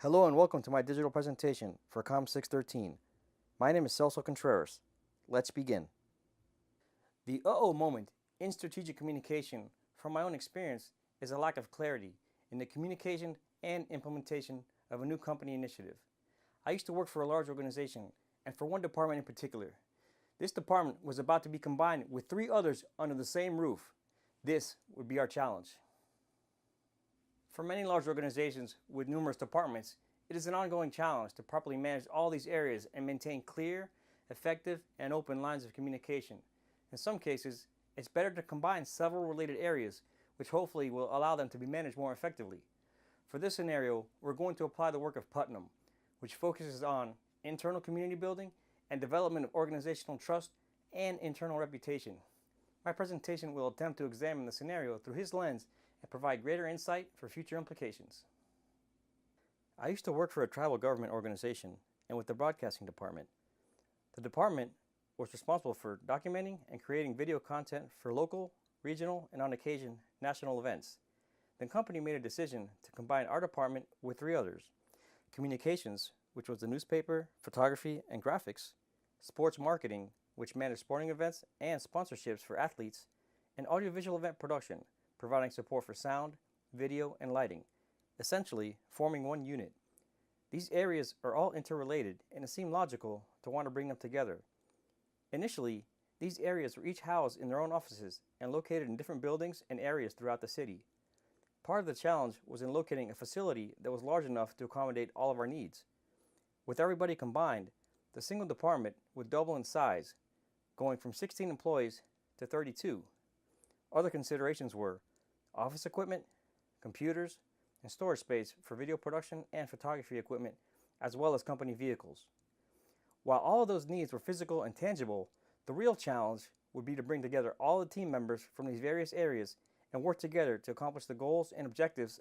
Hello and welcome to my digital presentation for Com613. My name is Com613. Let's begin. The uh-oh moment in strategic communication, from my own experience, is a lack of clarity in the communication and implementation of a new company initiative. I used to work for a large organization, and for one department in particular. This department was about to be combined with 3 others under the same roof. This would be our challenge. For many large organizations with numerous departments, it is an ongoing challenge to properly manage all these areas and maintain clear, effective, and open lines of communication. In some cases, it's better to combine several related areas, which hopefully will allow them to be managed more effectively. For this scenario, we're going to apply the work of Putnam, which focuses on internal community building and development of organizational trust and internal reputation. My presentation will attempt to examine the scenario through his lens and provide greater insight for future implications. I used to work for a tribal government organization and with the broadcasting department. The department was responsible for documenting and creating video content for local, regional, and on occasion, national events. The company made a decision to combine our department with 3 others: communications, which was the newspaper, photography, and graphics; sports marketing, which managed sporting events and sponsorships for athletes; and audiovisual event production, providing support for sound, video, and lighting, essentially forming one unit. These areas are all interrelated, and it seemed logical to want to bring them together. Initially, these areas were each housed in their own offices and located in different buildings and areas throughout the city. Part of the challenge was in locating a facility that was large enough to accommodate all of our needs. With everybody combined, the single department would double in size, going from 16 employees to 32. Other considerations were office equipment, computers, and storage space for video production and photography equipment, as well as company vehicles. While all of those needs were physical and tangible, the real challenge would be to bring together all the team members from these various areas and work together to accomplish the goals and objectives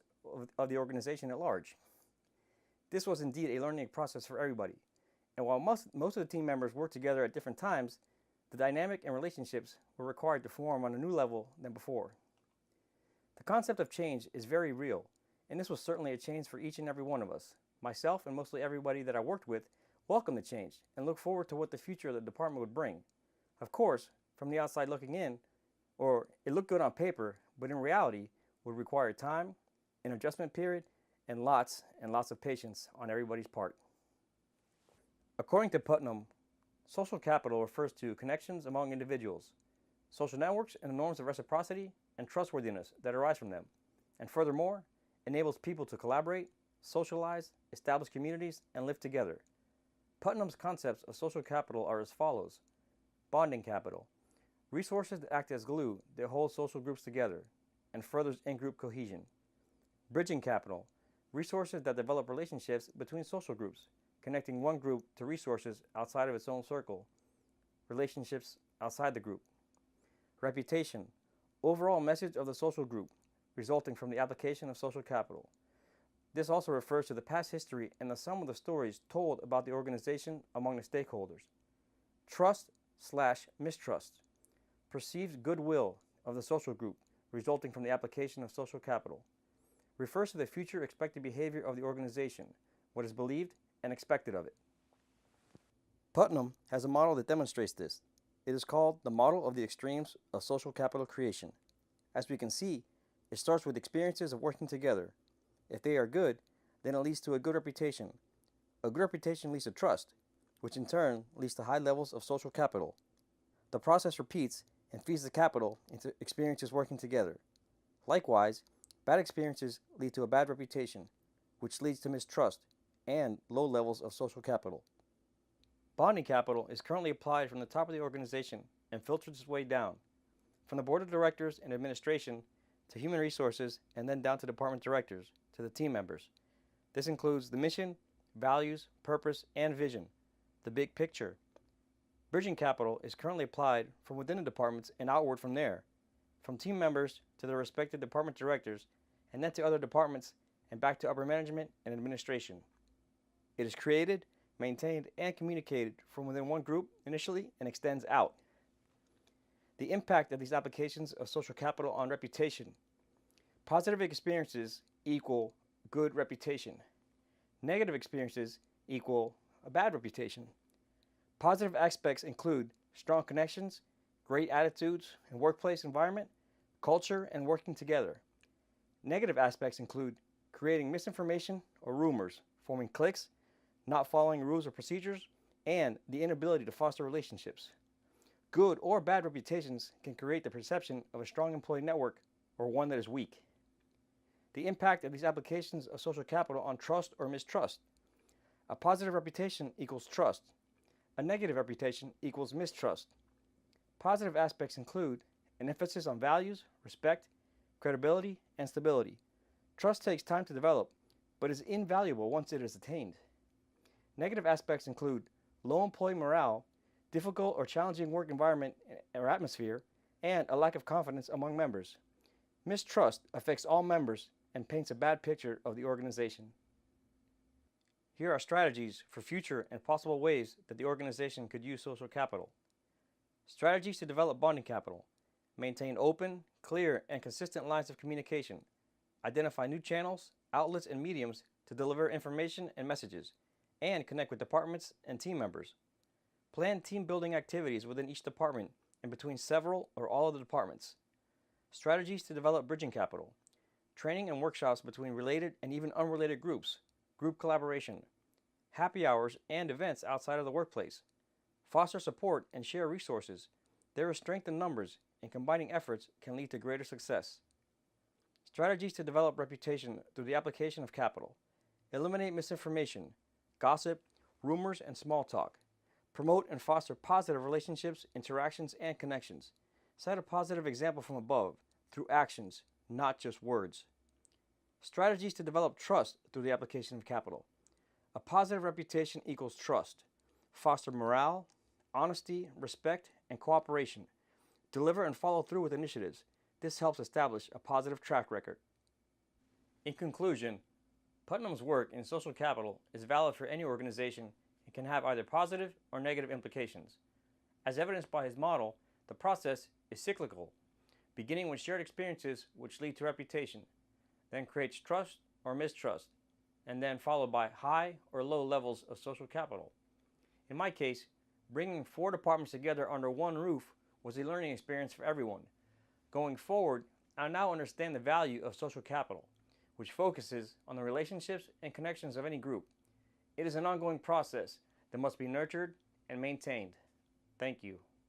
of the organization at large. This was indeed a learning process for everybody, and while most of the team members worked together at different times, the dynamic and relationships were required to form on a new level than before. The concept of change is very real, and this was certainly a change for each and every one of us. Myself and mostly everybody that I worked with welcomed the change and looked forward to what the future of the department would bring. Of course, from the outside looking in, it looked good on paper, but in reality would require time, an adjustment period, and lots of patience on everybody's part. According to Putnam, social capital refers to connections among individuals, social networks and the norms of reciprocity and trustworthiness that arise from them, and furthermore, enables people to collaborate, socialize, establish communities, and live together. Putnam's concepts of social capital are as follows: bonding capital, resources that act as glue that hold social groups together and furthers in-group cohesion; bridging capital, resources that develop relationships between social groups, connecting one group to resources outside of its own circle, relationships outside the group; reputation, overall message of the social group, resulting from the application of social capital. This also refers to the past history and the sum of the stories told about the organization among the stakeholders. Trust/mistrust, perceived goodwill of the social group resulting from the application of social capital, refers to the future expected behavior of the organization, what is believed and expected of it. Putnam has a model that demonstrates this. It is called the model of the extremes of social capital creation. As we can see, it starts with experiences of working together. If they are good, then it leads to a good reputation. A good reputation leads to trust, which in turn leads to high levels of social capital. The process repeats and feeds the capital into experiences working together. Likewise, bad experiences lead to a bad reputation, which leads to mistrust and low levels of social capital. Bonding capital is currently applied from the top of the organization and filters its way down, from the board of directors and administration to human resources, and then down to department directors, to the team members. This includes the mission, values, purpose, and vision, the big picture. Bridging capital is currently applied from within the departments and outward from there, from team members to their respective department directors, and then to other departments and back to upper management and administration. It is created, maintained, and communicated from within one group initially and extends out. The impact of these applications of social capital on reputation. Positive experiences equal good reputation. Negative experiences equal a bad reputation. Positive aspects include strong connections, great attitudes and workplace environment, culture, and working together. Negative aspects include creating misinformation or rumors, forming cliques, not following rules or procedures, and the inability to foster relationships. Good or bad reputations can create the perception of a strong employee network or one that is weak. The impact of these applications of social capital on trust or mistrust. A positive reputation equals trust. A negative reputation equals mistrust. Positive aspects include an emphasis on values, respect, credibility, and stability. Trust takes time to develop, but is invaluable once it is attained. Negative aspects include low employee morale, difficult or challenging work environment or atmosphere, and a lack of confidence among members. Mistrust affects all members and paints a bad picture of the organization. Here are strategies for future and possible ways that the organization could use social capital. Strategies to develop bonding capital. Maintain open, clear, and consistent lines of communication. Identify new channels, outlets, and mediums to deliver information and messages, and connect with departments and team members. Plan team-building activities within each department and between several or all of the departments. Strategies to develop bridging capital. Training and workshops between related and even unrelated groups. Group collaboration. Happy hours and events outside of the workplace. Foster support and share resources. There is strength in numbers, and combining efforts can lead to greater success. Strategies to develop reputation through the application of capital. Eliminate misinformation, gossip, rumors, and small talk. Promote and foster positive relationships, interactions, and connections. Set a positive example from above through actions, not just words. Strategies to develop trust through the application of capital. A positive reputation equals trust. Foster morale, honesty, respect, and cooperation. Deliver and follow through with initiatives. This helps establish a positive track record. In conclusion, Putnam's work in social capital is valid for any organization and can have either positive or negative implications. As evidenced by his model, the process is cyclical, beginning with shared experiences which lead to reputation, then creates trust or mistrust, and then followed by high or low levels of social capital. In my case, bringing 4 departments together under one roof was a learning experience for everyone. Going forward, I now understand the value of social capital, which focuses on the relationships and connections of any group. It is an ongoing process that must be nurtured and maintained. Thank you.